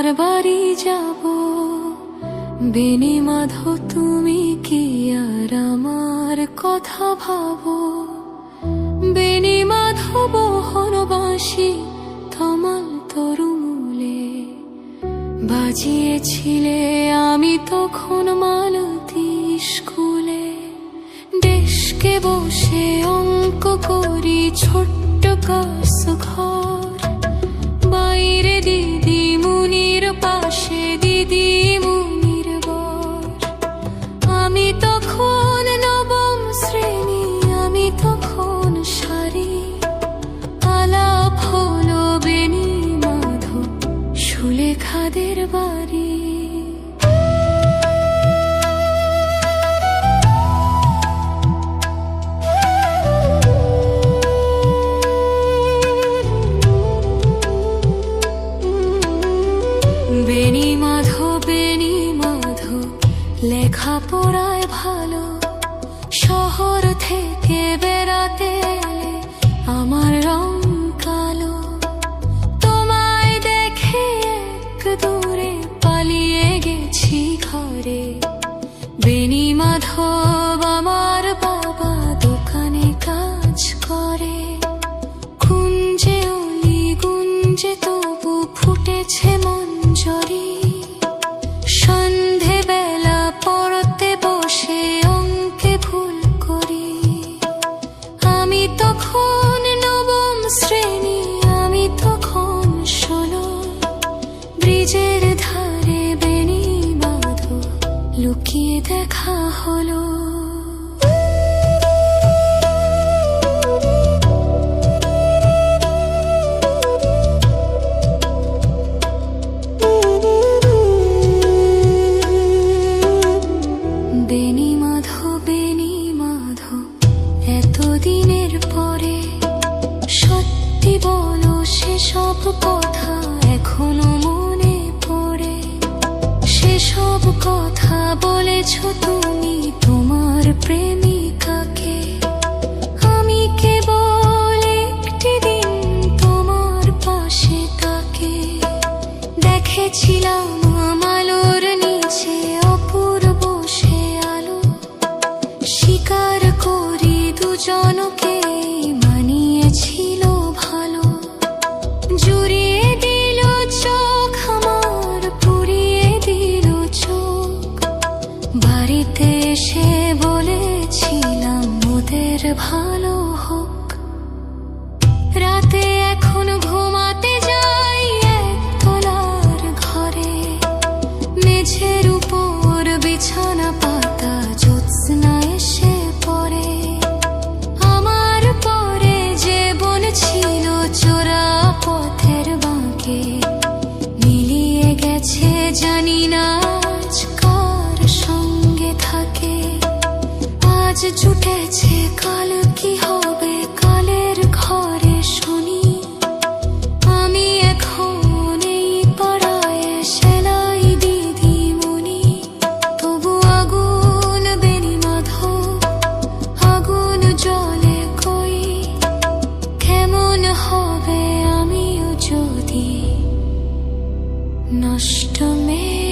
তোমার বাড়ি যাব। বেনি মাধো তুমি কি আর আমার কথা ভাবো? বেনি মাধো বহরবাসী তমাল তরুমূলে বাজিয়েছিলে আমি তখন মালতী স্কুলে। ডেস্কে বসে অঙ্ক করি ছোট্ট ক্লাস ঘর, বাইরে দিদি মুনির পাশে দিদি মুনির বর। আমি তখন নবম শ্রেণী, আমি তখন সারি। আলাপ হলো বেনি মাধো সুলেখাদের বাড়ি। বেনি মাধো লেখাপড়ায় ভালো, শহর থেকে বেড়াতে এলে আমার রং কালো। তোমায় দেখে এক দূরে পালিয়ে গেছি ঘরে। বেনি মাধব আমার বাবা দোকানে কাজ করে। কুঞ্জে অলি গুঞ্জে তবু ফুটেছে মঞ্জরি। সন্ধেবেলা পড়তে বসে অঙ্কে ভুল করি। আমি তখন নবম শ্রেণী, আমি তখন 16। ব্রিজের ধারে বেনি মাধো লুকিয়ে দেখা হলো। বেনি মাধো এতদিনের পরে সত্যি বলো, সেসব কথা এখনো মনে পড়ে? সেসব কথা বলেছ তুমি তোমার প্রেমিকাকে। আমি কেবল একটি দিন তোমার পাশে তাকে দেখেছিলাম আলোর নিচে অপূর্ব সে আলো। স্বীকার করি দুজনকে মানিয়েছিল ভালো। জুড়িয়ে দিল চোখ আমার, পুড়িয়ে দিল চোখ। বাড়িতে এসে বলেছিলাম ওদের ভালো হোক। রাতে এখন ঘুমাতে যাই একতলার ঘরে। মেঝের উপর বিছানা পাতা জ্যোৎস্না এসে পড়ে। আমার পরে যে বোন ছিল চোরা পথের বাঁকে, মিলিয়ে গেছে জানি না আজ কার সঙ্গে থাকে। আজ জুটেছে কাল কি হবে, কালের ঘরে শুনি। আমি এখন এই পাড়ায় সেলাই দিদিমণি। তবু আগুন বেনি মাধো, আগুন জলে কই। কেমন হবে আমিও যদি নষ্ট মেয়ে